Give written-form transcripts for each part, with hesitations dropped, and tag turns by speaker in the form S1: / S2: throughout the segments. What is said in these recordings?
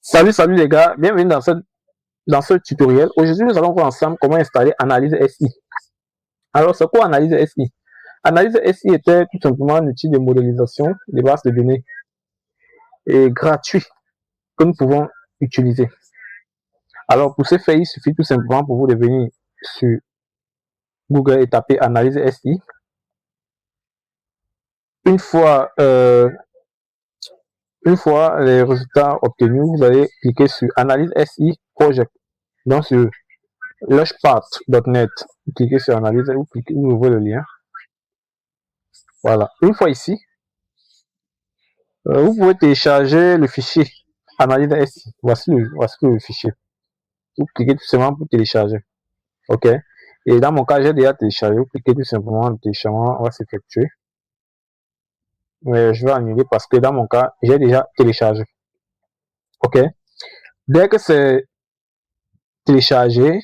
S1: Salut les gars, bienvenue dans ce tutoriel. Aujourd'hui, nous allons voir ensemble comment installer Analyse SI. Alors, c'est quoi Analyse SI? Analyse SI était tout simplement un outil de modélisation des bases de données et gratuit que nous pouvons utiliser. Alors, pour ce faire, il suffit tout simplement pour vous de venir sur Google et taper Analyse SI. Une fois les résultats obtenus, vous allez cliquer sur Analyse SI Project. Donc, sur launchpad.net, vous cliquez sur Analyse, vous ouvrez le lien. Voilà. Une fois ici, vous pouvez télécharger le fichier Analyse SI. Voici le fichier. Vous cliquez tout simplement pour télécharger. OK. Et dans mon cas, j'ai déjà téléchargé. Vous cliquez tout simplement, le téléchargement va s'effectuer. Mais je vais annuler parce que dans mon cas, j'ai déjà téléchargé. OK. Dès que c'est téléchargé,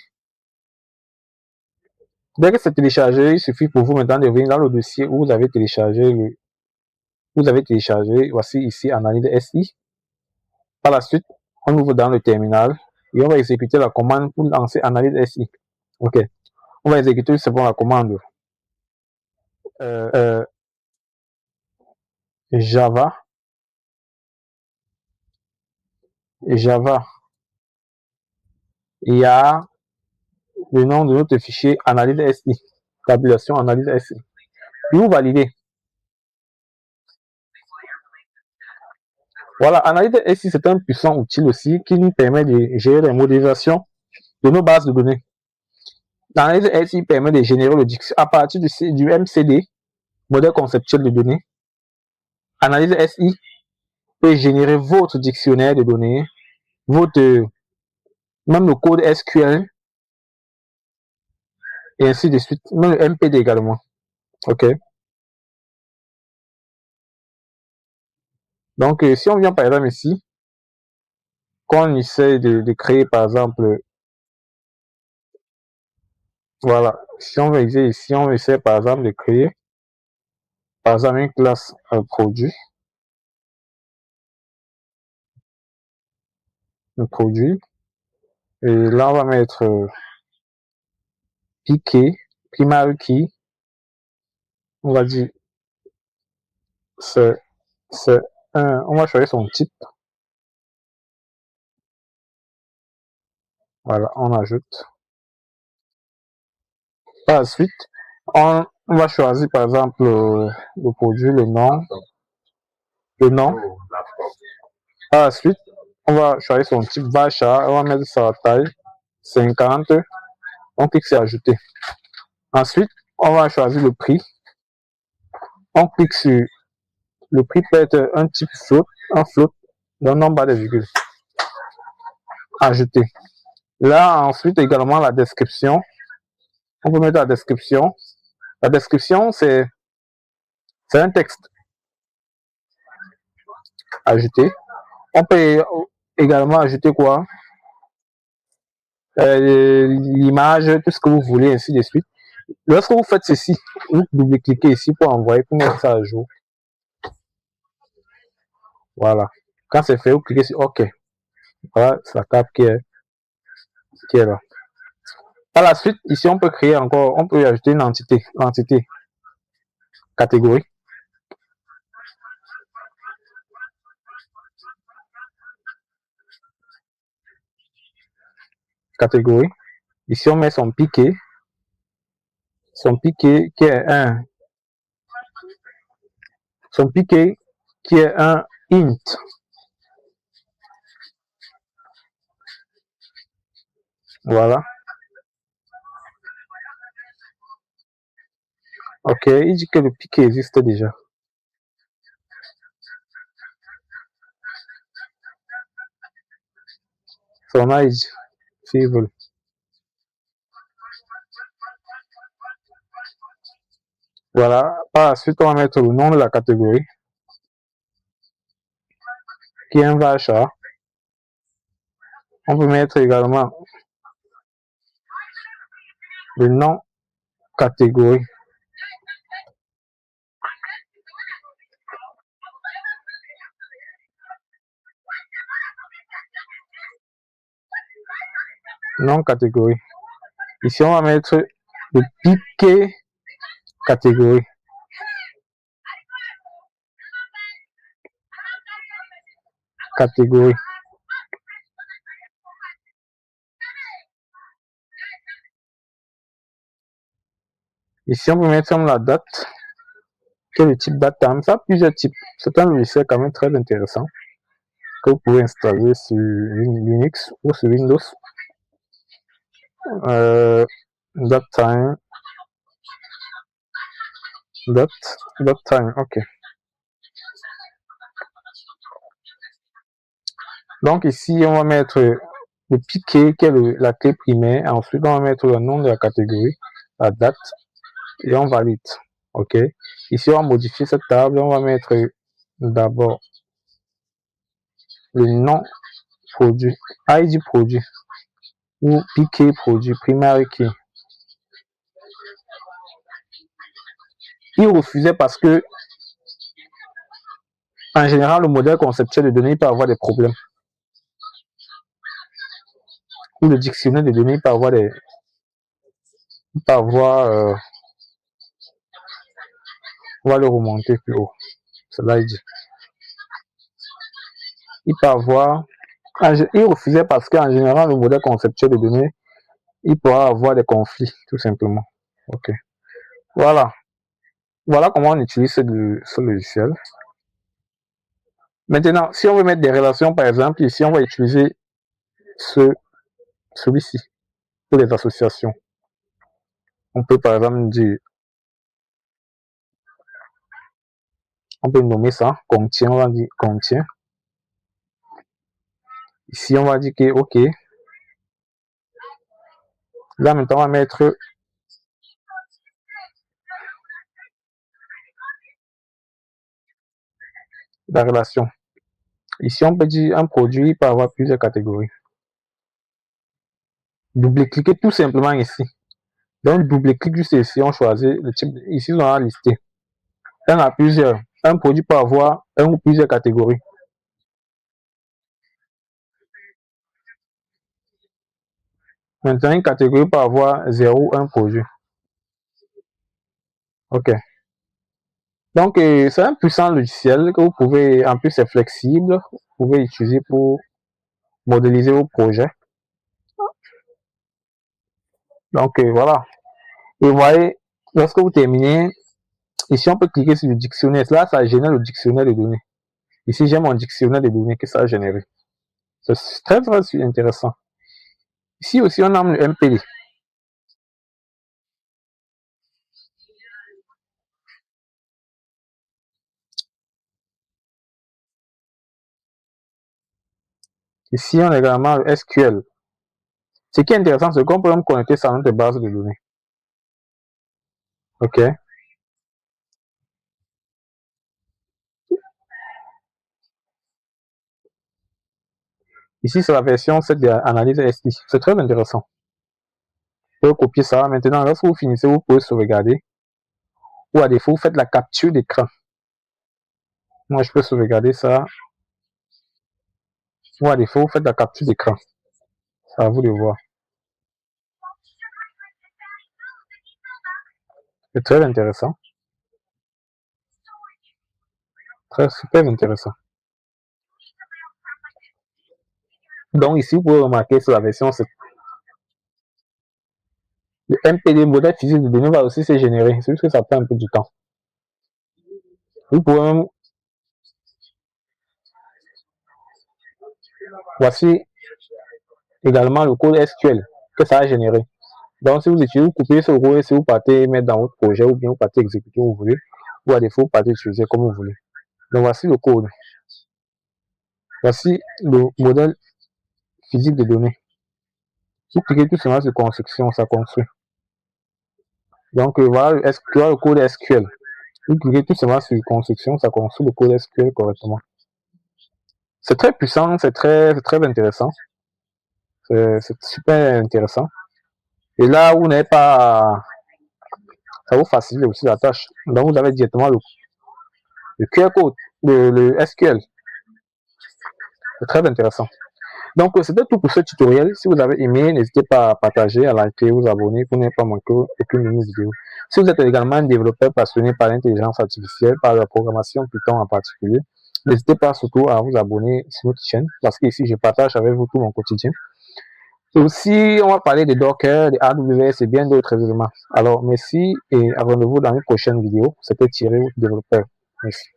S1: il suffit pour vous maintenant de venir dans le dossier où vous avez téléchargé voici ici Analyse SI. Par la suite, on ouvre dans le terminal et on va exécuter la commande pour lancer Analyse SI. OK. On va exécuter simplement la commande Java. Il y a le nom de notre fichier Analyse SI. Tabulation Analyse SI. Puis vous validez. Voilà, Analyse SI, c'est un puissant outil aussi qui nous permet de gérer les modélisations de nos bases de données. L'analyse SI permet de générer le dictionnaire à partir du MCD, modèle conceptuel de données. Analyse SI peut générer votre dictionnaire de données, même le code SQL, et ainsi de suite, même le MPD également. OK. Donc, si on vient par exemple ici, quand on essaie de créer par exemple, voilà, si on essaie par exemple de créer par exemple une classe produit, et là on va mettre piqué, primary key, on va dire c'est on va choisir son type. Voilà, on ajoute. Par la suite, on va choisir par exemple le produit, le nom. Par la suite, on va choisir son type d'achat, on va mettre sa taille 50. On clique sur ajouter. Ensuite, on va choisir le prix. On clique sur le prix peut être un type float, d'un nombre de virgules. Ajouter. Là, ensuite, également la description. On peut mettre la description. La description, c'est un texte. Ajouter. On peut également ajouter quoi? L'image, tout ce que vous voulez, ainsi de suite. Lorsque vous faites ceci, vous double-cliquez ici pour envoyer, pour mettre ça à jour. Voilà. Quand c'est fait, vous cliquez sur OK. Voilà, c'est la table qui est là. Par la suite, ici, on peut créer encore, on peut ajouter une entité, catégorie. Catégorie. Ici, on met son piqué qui est un int. Voilà. OK, il dit que le piqué existe déjà. Son âge, s'ils veulent. Voilà. Par la suite, on va mettre le nom de la catégorie, qui est un achat. On peut mettre également le nom catégorie. non catégorie. Ici, on va mettre le piqué catégorie. Catégorie. Ici, on peut mettre la date. Quel est le type datetime? Ça a plusieurs types. C'est un logiciel quand même très intéressant que vous pouvez installer sur Linux ou sur Windows. Datetime. Datetime, ok. Donc ici, on va mettre le piqué qui est la clé primaire. Ensuite, on va mettre le nom de la catégorie, la date, et on valide. Ok. Ici, on va modifier cette table. On va mettre d'abord le nom produit, ID produit, ou piqué produit, primary key. Il refusait parce que, en général, le modèle conceptuel de données peut avoir des problèmes. Ou le dictionnaire de données peut avoir des. Peut avoir. On va le remonter plus haut. Cela dit. Il peut avoir. Il refusait parce qu'en général, le modèle conceptuel de données, il pourra avoir des conflits, tout simplement. Ok. Voilà. Voilà comment on utilise ce logiciel. Maintenant, si on veut mettre des relations, par exemple, ici, on va utiliser celui-ci pour les associations. On peut, par exemple, dire, on peut nommer ça contient, on va dire contient. Ici, on va dire que OK. Là, maintenant, on va mettre la relation. Ici, on peut dire un produit peut avoir plusieurs catégories. Double-cliquez tout simplement ici. Donc, double-clic juste ici, on choisit le type. Ici, on a listé. Il y en a plusieurs. Un produit peut avoir un ou plusieurs catégories. Maintenant, une catégorie peut avoir 0 ou 1 produit. OK. Donc, c'est un puissant logiciel que vous pouvez, en plus, c'est flexible. Vous pouvez utiliser pour modéliser vos projets. Donc, voilà. Et vous voyez, lorsque vous terminez, ici, on peut cliquer sur le dictionnaire. Là, ça génère le dictionnaire de données. Ici, j'ai mon dictionnaire de données que ça a généré. C'est très, très intéressant. Ici aussi, on a le MPD. Ici, on a également le SQL. Ce qui est intéressant, c'est qu'on peut même connecter ça à notre base de données. OK. Ici, c'est la version 7 de l'analyse SI. C'est très intéressant. Vous pouvez copier ça. Maintenant, lorsque vous finissez, vous pouvez sauvegarder. Ou à défaut, vous faites la capture d'écran. Moi, je peux sauvegarder ça. Ou à défaut, vous faites la capture d'écran. C'est à vous de voir. C'est très intéressant. Très super intéressant. Donc ici, vous pouvez remarquer sur la version 7. Le MPD, modèle physique de données, va aussi se générer. C'est juste que ça prend un peu du temps. Vous pouvez même. Voici également le code SQL que ça a généré. Donc si vous utilisez, vous coupez ce code et si vous partez mettre dans votre projet ou bien vous partez exécuter où vous voulez, ou à défaut, vous partez utiliser comme vous voulez. Donc voici le code. Voici le modèle physique de données. Vous cliquez tout simplement sur construction, ça construit. Donc voilà le code SQL. Vous cliquez tout simplement sur construction, ça construit le code SQL correctement. C'est très puissant, c'est très intéressant. C'est super intéressant. Et là, vous n'avez pas. Ça vous facilite aussi la tâche. Donc vous avez directement le QR code, le SQL. C'est très intéressant. Donc, c'était tout pour ce tutoriel. Si vous avez aimé, n'hésitez pas à partager, à liker, vous abonner pour ne pas manquer aucune de nos vidéos. Si vous êtes également un développeur passionné par l'intelligence artificielle, par la programmation Python en particulier, n'hésitez pas surtout à vous abonner sur notre chaîne parce qu'ici, je partage avec vous tout mon quotidien. Et aussi, on va parler de Docker, de AWS et bien d'autres éléments. Alors, merci et abonnez-vous dans une prochaine vidéo. C'était Thierry, développeur. Merci.